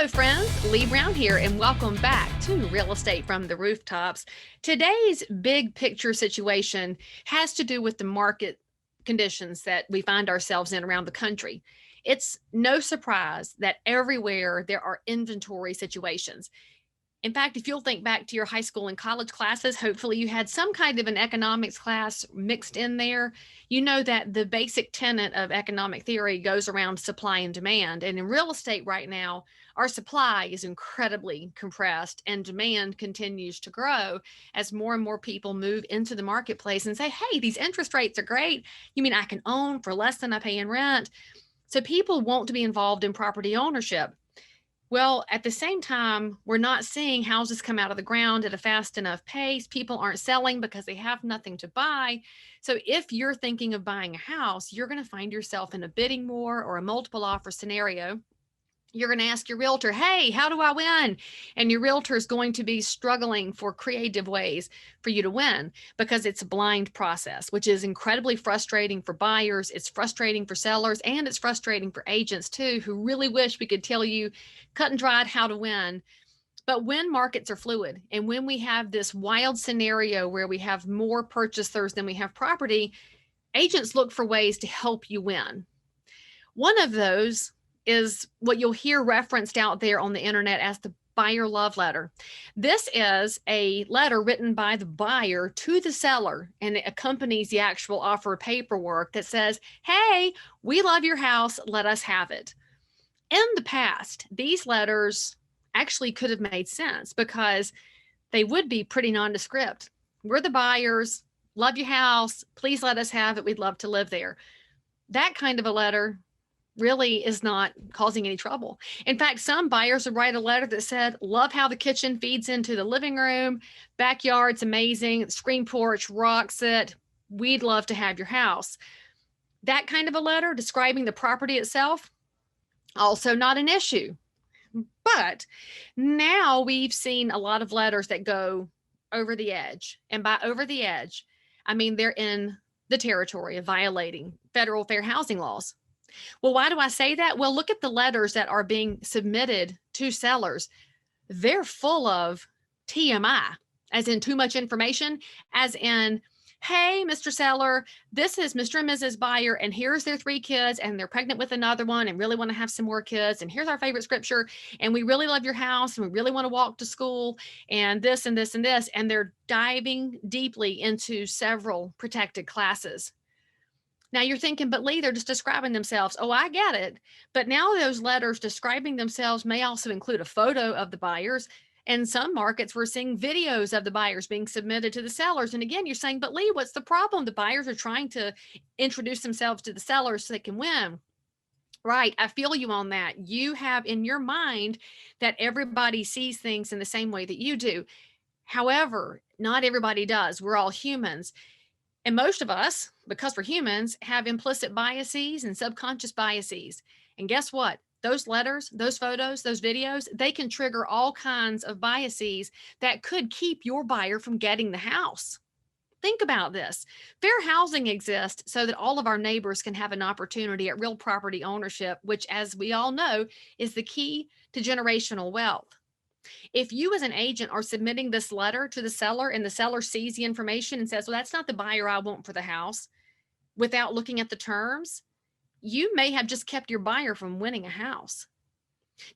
Hello, friends. Leigh Brown here, and welcome back to Real Estate from the Rooftops. Today's big picture situation has to do with the market conditions that we find ourselves in around the country. It's no surprise that everywhere there are inventory situations. In fact, if you'll think back to your high school and college classes, hopefully you had some kind of an economics class mixed in there. You know that the basic tenet of economic theory goes around supply and demand. And in real estate right now, our supply is incredibly compressed and demand continues to grow as more and more people move into the marketplace and say, hey, these interest rates are great. You mean I can own for less than I pay in rent? So people want to be involved in property ownership. Well, at the same time, we're not seeing houses come out of the ground at a fast enough pace. People aren't selling because they have nothing to buy. So if you're thinking of buying a house, you're going to find yourself in a bidding war or a multiple offer scenario. You're going to ask your realtor, hey, how do I win? And your realtor is going to be struggling for creative ways for you to win because it's a blind process, which is incredibly frustrating for buyers. It's frustrating for sellers, and it's frustrating for agents too, who really wish we could tell you cut and dried how to win. But when markets are fluid and when we have this wild scenario where we have more purchasers than we have property, agents look for ways to help you win. One of those is what you'll hear referenced out there on the internet as the buyer love letter. This is a letter written by the buyer to the seller, and it accompanies the actual offer paperwork that says, hey, we love your house, let us have it. In the past, these letters actually could have made sense because they would be pretty nondescript. We're the buyers, love your house, please let us have it, we'd love to live there. That kind of a letter really is not causing any trouble. In fact, some buyers would write a letter that said, love how the kitchen feeds into the living room, backyard's amazing, screen porch rocks it, we'd love to have your house. That kind of a letter describing the property itself, also not an issue. But now we've seen a lot of letters that go over the edge. And by over the edge, I mean they're in the territory of violating federal fair housing laws. Well, why do I say that? Well, look at the letters that are being submitted to sellers. They're full of TMI, as in too much information, as in, hey, Mr. Seller, this is Mr. and Mrs. Buyer, and here's their 3 kids, and they're pregnant with another one and really want to have some more kids. And here's our favorite scripture, and we really love your house, and we really want to walk to school, and this and this and this. And they're diving deeply into several protected classes. Now you're thinking, but Leigh, they're just describing themselves. Oh, I get it. But now those letters describing themselves may also include a photo of the buyers. In some markets, we're seeing videos of the buyers being submitted to the sellers. And again, you're saying, but Leigh, what's the problem? The buyers are trying to introduce themselves to the sellers so they can win. Right. I feel you on that. You have in your mind that everybody sees things in the same way that you do. However, not everybody does. We're all humans. And most of us, because we're humans, have implicit biases and subconscious biases. And guess what? Those letters, those photos, those videos, they can trigger all kinds of biases that could keep your buyer from getting the house. Think about this. Fair housing exists so that all of our neighbors can have an opportunity at real property ownership, which, as we all know, is the key to generational wealth. If you as an agent are submitting this letter to the seller and the seller sees the information and says, well, that's not the buyer I want for the house, without looking at the terms, you may have just kept your buyer from winning a house.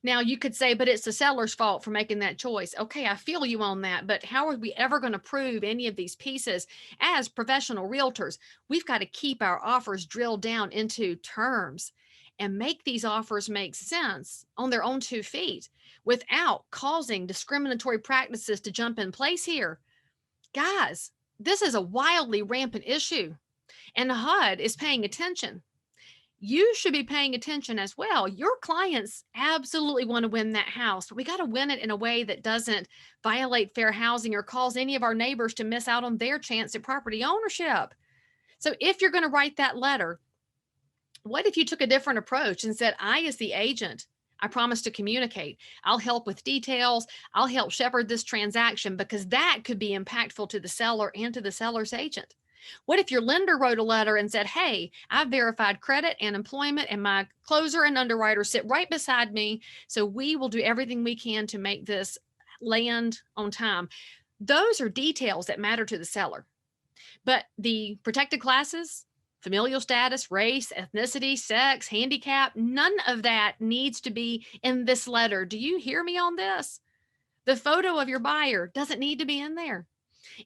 Now you could say, but it's the seller's fault for making that choice. Okay, I feel you on that, but how are we ever going to prove any of these pieces as professional realtors? We've got to keep our offers drilled down into terms and make these offers make sense on their own 2 feet without causing discriminatory practices to jump in place here. Guys, this is a wildly rampant issue, and the HUD is paying attention. You should be paying attention as well. Your clients absolutely want to win that house, but we got to win it in a way that doesn't violate fair housing or cause any of our neighbors to miss out on their chance at property ownership. So if you're going to write that letter, what if you took a different approach and said, I, as the agent, I promise to communicate. I'll help with details. I'll help shepherd this transaction, because that could be impactful to the seller and to the seller's agent. What if your lender wrote a letter and said, hey, I've verified credit and employment, and my closer and underwriter sit right beside me, so we will do everything we can to make this land on time. Those are details that matter to the seller. But the protected classes, familial status, race, ethnicity, sex, handicap, none of that needs to be in this letter. Do you hear me on this? The photo of your buyer doesn't need to be in there.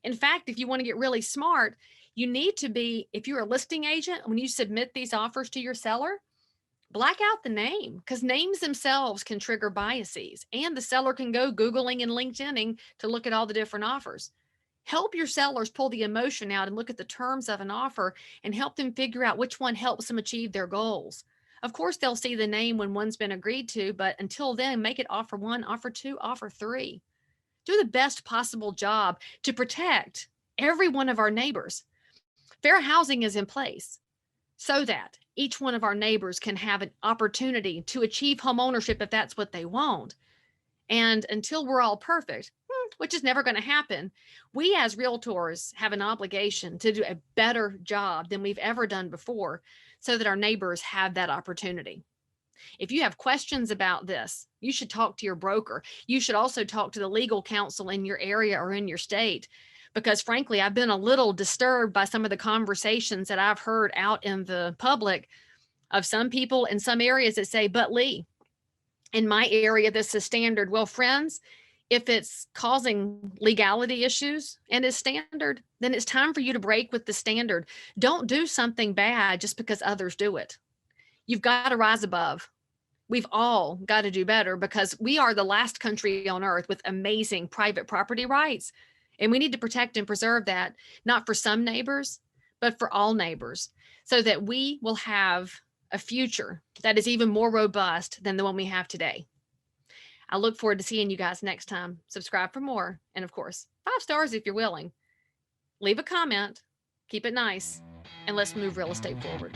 In fact, if you want to get really smart, you need to be, if you're a listing agent, when you submit these offers to your seller, black out the name, because names themselves can trigger biases, and the seller can go Googling and LinkedIning to look at all the different offers. Help your sellers pull the emotion out and look at the terms of an offer and help them figure out which one helps them achieve their goals. Of course, they'll see the name when one's been agreed to, but until then, make it offer one, offer two, offer three. Do the best possible job to protect every one of our neighbors. Fair housing is in place so that each one of our neighbors can have an opportunity to achieve home ownership if that's what they want. And until we're all perfect, which is never going to happen, we as realtors have an obligation to do a better job than we've ever done before so that our neighbors have that opportunity. If you have questions about this, you should talk to your broker. You should also talk to the legal counsel in your area or in your state, because frankly, I've been a little disturbed by some of the conversations that I've heard out in the public of some people in some areas that say, but Leigh, in my area, this is standard. Well, friends, if it's causing legality issues and is standard, then it's time for you to break with the standard. Don't do something bad just because others do it. You've got to rise above. We've all got to do better, because we are the last country on earth with amazing private property rights. And we need to protect and preserve that, not for some neighbors, but for all neighbors, so that we will have a future that is even more robust than the one we have today. I look forward to seeing you guys next time. Subscribe for more. And of course, 5 stars if you're willing. Leave a comment, keep it nice, and let's move real estate forward.